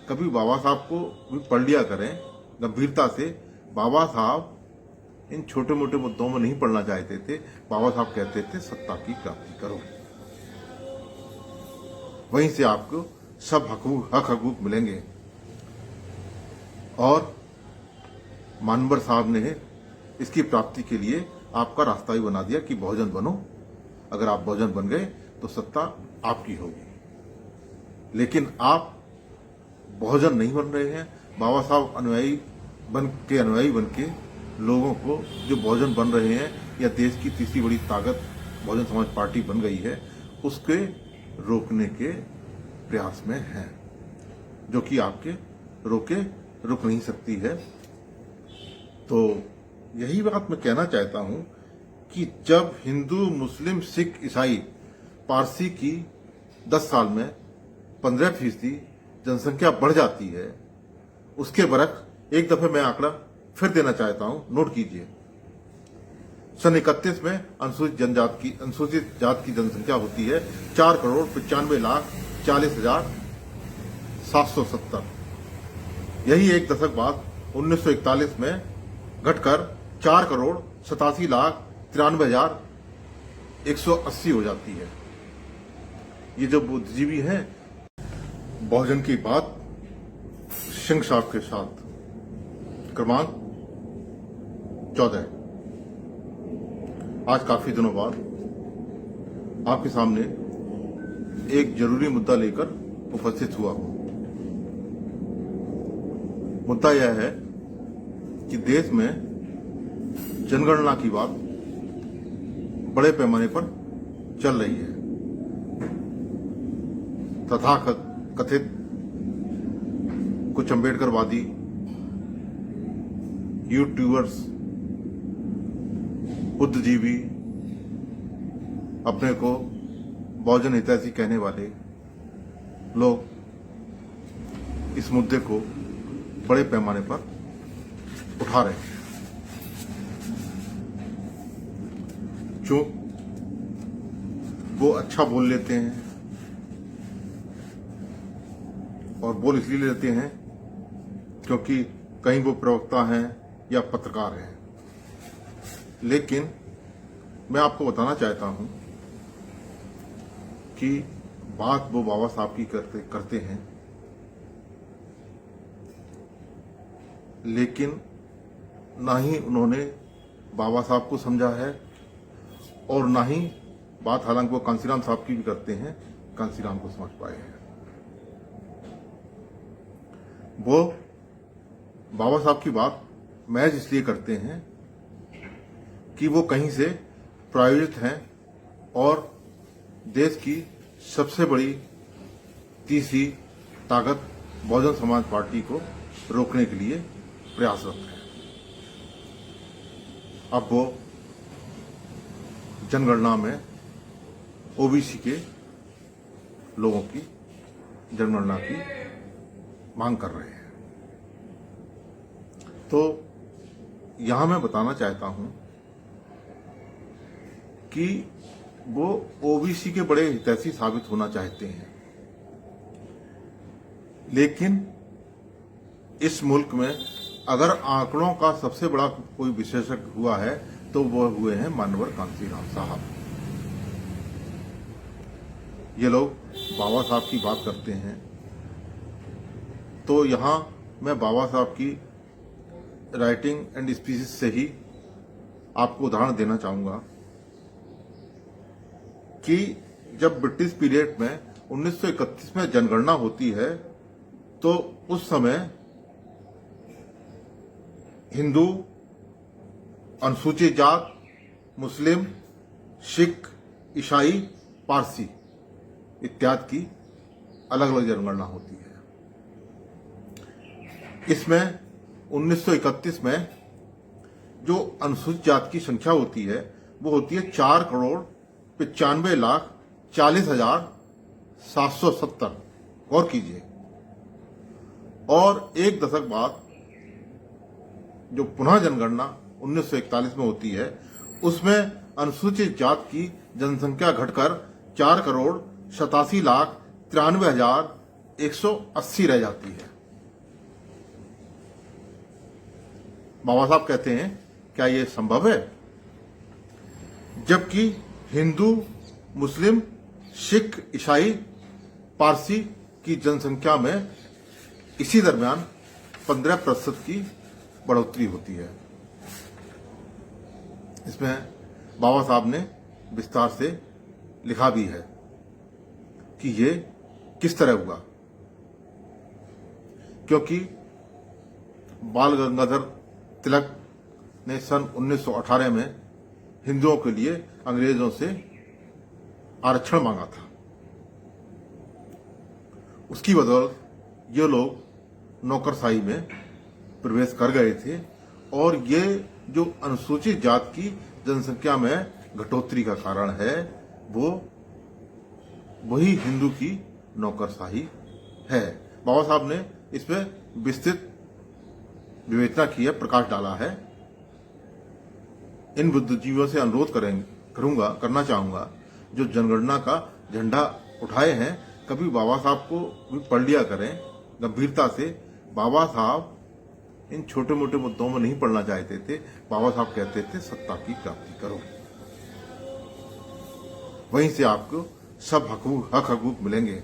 कभी बाबा साहब को भी पढ़ लिया करें गंभीरता से। बाबा साहब इन छोटे मोटे मुद्दों में नहीं पढ़ना चाहते थे। बाबा साहब कहते थे सत्ता की प्राप्ति करो, वहीं से आपको सब हक हकूक मिलेंगे। और मानवर साहब ने इसकी प्राप्ति के लिए आपका रास्ता ही बना दिया कि बहुजन बनो। अगर आप बहुजन बन गए तो सत्ता आपकी होगी। लेकिन आप बहुजन नहीं बन रहे हैं। बाबा साहब अनुयायी बन के लोगों को जो बहुजन बन रहे हैं या देश की तीसरी बड़ी ताकत बहुजन समाज पार्टी बन गई है, उसके रोकने के प्रयास में हैं, जो कि आपके रुक नहीं सकती है। तो यही बात मैं कहना चाहता हूं कि जब हिंदू, मुस्लिम, सिख, ईसाई, पारसी की 10 साल में 15% जनसंख्या बढ़ जाती है, उसके बरख एक दफे मैं आंकड़ा फिर देना चाहता हूं, नोट कीजिए। सन 31 में अनुसूचित जात की जनसंख्या होती है 4,95,40,770। यही एक दशक बाद 1941 में घटकर 4,87,93,180 हो जाती है। ये जो बुद्धिजीवी हैं, बहुजन की बात सिंह साहब के साथ, क्रमांक 14। आज काफी दिनों बाद आपके सामने एक जरूरी मुद्दा लेकर उपस्थित हुआ हूं। मुद्दा यह है कि देश में जनगणना की बात बड़े पैमाने पर चल रही है। तथाकथित कुछ अम्बेडकरवादी यूट्यूबर्स, बुद्धिजीवी, अपने को बहुजन हितैषी कहने वाले लोग इस मुद्दे को बड़े पैमाने पर उठा रहे हैं। जो वो अच्छा बोल लेते हैं, और बोल इसलिए लेते हैं क्योंकि कहीं वो प्रवक्ता हैं या पत्रकार हैं। लेकिन मैं आपको बताना चाहता हूं कि बात वो बाबा साहब की करते हैं, लेकिन ना ही उन्होंने बाबा साहब को समझा है, और ना ही बात, हालांकि वो कांसीराम साहब की भी करते हैं, कांसीराम को समझ पाए हैं। वो बाबा साहब की बात महज इसलिए करते हैं कि वो कहीं से प्रायोजित हैं और देश की सबसे बड़ी तीसरी ताकत बहुजन समाज पार्टी को रोकने के लिए प्रयासरत है। अब वो जनगणना में ओबीसी के लोगों की जनगणना की मांग कर रहे हैं। तो यहां मैं बताना चाहता हूं कि वो ओबीसी के बड़े हितैषी साबित होना चाहते हैं, लेकिन इस मुल्क में अगर आंकड़ों का सबसे बड़ा कोई विशेषज्ञ हुआ है तो वो हुए हैं मानवर कांसीराम साहब। ये लोग बाबा साहब की बात करते हैं, तो यहां मैं बाबा साहब की राइटिंग एंड स्पीचेस से ही आपको उदाहरण देना चाहूंगा कि जब ब्रिटिश पीरियड में 1931 में जनगणना होती है, तो उस समय हिंदू, अनुसूचित जात, मुस्लिम, सिख, ईसाई, पारसी इत्यादि की अलग अलग जनगणना होती है। इसमें 1931 में जो अनुसूचित जात की संख्या होती है वो होती है 4,95,40,770। गौर कीजिए। और एक दशक बाद जो पुनः जनगणना 1941 में होती है, उसमें अनुसूचित जात की जनसंख्या घटकर 4,87,93,180 रह जाती है। बाबा साहब कहते हैं क्या ये संभव है? जबकि हिंदू, मुस्लिम, सिख, ईसाई, पारसी की जनसंख्या में इसी दरमियान 15% की बढ़ोतरी होती है। इसमें बाबा साहब ने विस्तार से लिखा भी है कि ये किस तरह हुआ, क्योंकि बाल गंगाधर तिलक ने सन 1918 में हिंदुओं के लिए अंग्रेजों से आरक्षण मांगा था। उसकी बदौलत ये लोग नौकरशाही में प्रवेश कर गए थे और ये जो अनुसूचित जात की जनसंख्या में घटोतरी का कारण है वो वही हिंदू की नौकरशाही है। बाबा साहब ने इस पर विस्तृत विवेचना की है, प्रकाश डाला है। इन बुद्धिजीवियों से अनुरोध करना चाहूंगा जो जनगणना का झंडा उठाए हैं, कभी बाबा साहब को भी पढ़ लिया करें गंभीरता से। बाबा साहब इन छोटे मोटे मुद्दों में नहीं पढ़ना चाहते थे। बाबा साहब कहते थे सत्ता की प्राप्ति करो, वहीं से आपको सब हक हकूक मिलेंगे।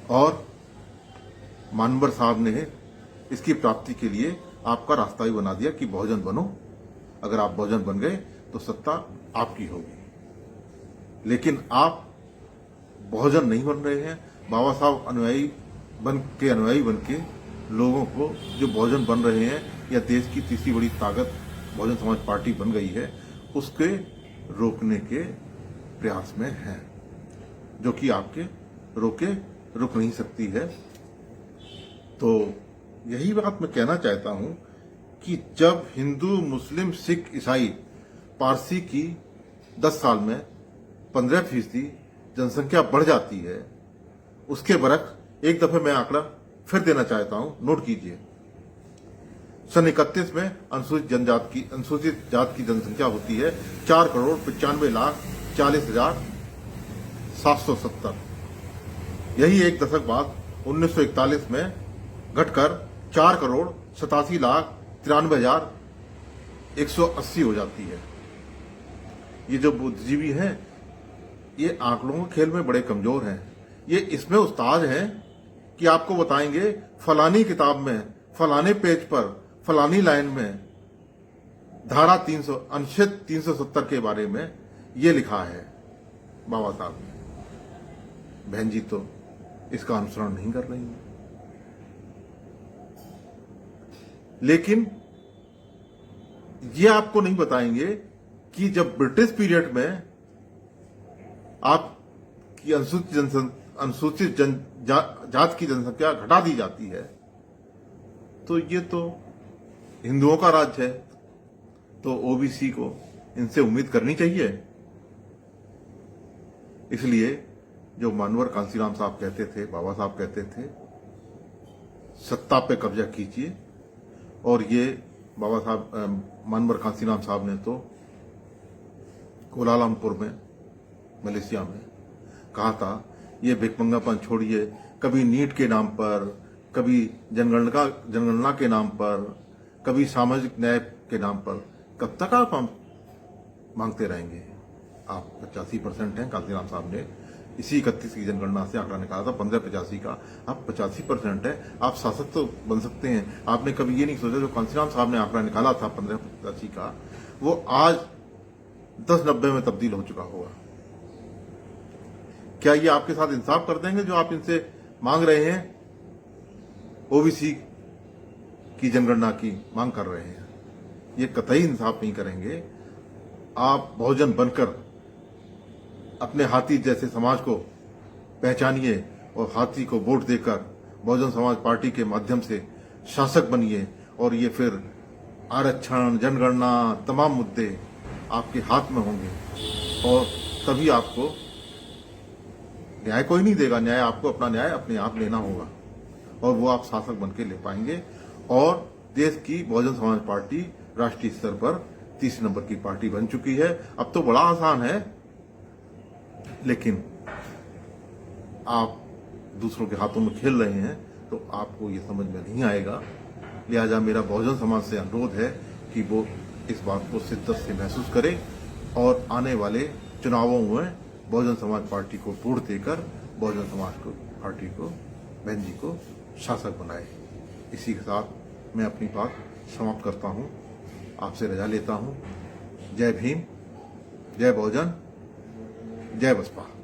और मानवर साहब ने इसकी प्राप्ति के लिए आपका रास्ता ही बना दिया कि बहुजन बनो। अगर आप बहुजन बन गए तो सत्ता आपकी होगी। लेकिन आप बहुजन नहीं बन रहे हैं। बाबा साहब अनुयायी बन के लोगों को जो बहुजन बन रहे हैं या देश की तीसरी बड़ी ताकत बहुजन समाज पार्टी बन गई है, उसके रोकने के प्रयास में है, जो कि आपके रुक नहीं सकती है। तो यही बात मैं कहना चाहता हूं कि जब हिंदू, मुस्लिम, सिख, ईसाई, पारसी की 10 साल में 15% जनसंख्या बढ़ जाती है, उसके बरख एक दफे मैं आंकड़ा फिर देना चाहता हूं, नोट कीजिए। सन 31 में अनुसूचित जात की जनसंख्या होती है 4,95,40,770। यही एक दशक बाद 1941 में घटकर 4,87,93,180 हो जाती है। ये जो बुद्धिजीवी हैं, ये आंकड़ों के खेल में बड़े कमजोर हैं। ये इसमें उस्ताद हैं कि आपको बताएंगे फलानी किताब में, फलाने पेज पर, फलानी लाइन में धारा अनुच्छेद 370 के बारे में ये लिखा है बाबा साहब ने। बहन जी तो इसका अनुसरण नहीं कर रही है। लेकिन ये आपको नहीं बताएंगे कि जब ब्रिटिश पीरियड में आपकी अनुसूचित जात की जनसंख्या घटा दी जाती है, तो ये तो हिंदुओं का राज्य है, तो ओबीसी को इनसे उम्मीद करनी चाहिए। इसलिए जो मानवर कांसीराम साहब कहते थे, बाबा साहब कहते थे, सत्ता पे कब्जा कीजिए। और ये बाबा साहब मानवर कांसीराम साहब ने तो कोलालमपुर में, मलेशिया में कहा था, ये भिखमंगापन छोड़िए। कभी नीट के नाम पर, कभी जनगणना के नाम पर, कभी सामाजिक न्याय के नाम पर कब तक आप मांगते रहेंगे? आप 85% हैं। कांसीराम साहब ने इसी 31 की जनगणना से आंकड़ा निकाला था 1585 का। आप 85% है, आप शासक तो बन सकते हैं। आपने कभी ये नहीं सोचा जो कांसीराम साहब ने आंकड़ा निकाला था 1585 का, वो आज 1090 में तब्दील हो चुका होगा। क्या ये आपके साथ इंसाफ कर देंगे जो आप इनसे मांग रहे हैं? ओबीसी की जनगणना की मांग कर रहे हैं, ये कतई इंसाफ नहीं करेंगे। आप बहुजन बनकर अपने हाथी जैसे समाज को पहचानिए और हाथी को वोट देकर बहुजन समाज पार्टी के माध्यम से शासक बनिए, और ये फिर आरक्षण, जनगणना, तमाम मुद्दे आपके हाथ में होंगे और तभी आपको न्याय कोई नहीं देगा। न्याय आपको अपना न्याय अपने आप लेना होगा और वो आप शासक बन के ले पाएंगे। और देश की बहुजन समाज पार्टी राष्ट्रीय स्तर पर 30 नंबर की पार्टी बन चुकी है। अब तो बड़ा आसान है, लेकिन आप दूसरों के हाथों में खेल रहे हैं तो आपको ये समझ में नहीं आएगा लिहाजा मेरा बहुजन समाज से अनुरोध है कि वो इस बात को शिद्दत से महसूस करे और आने वाले चुनावों में बहुजन समाज पार्टी को वोट देकर बहुजन समाज पार्टी को, बहन जी को शासक बनाए। इसी के साथ मैं अपनी बात समाप्त करता हूं, आपसे रजा लेता हूं। जय भीम, जय बहुजन, जय बसपा।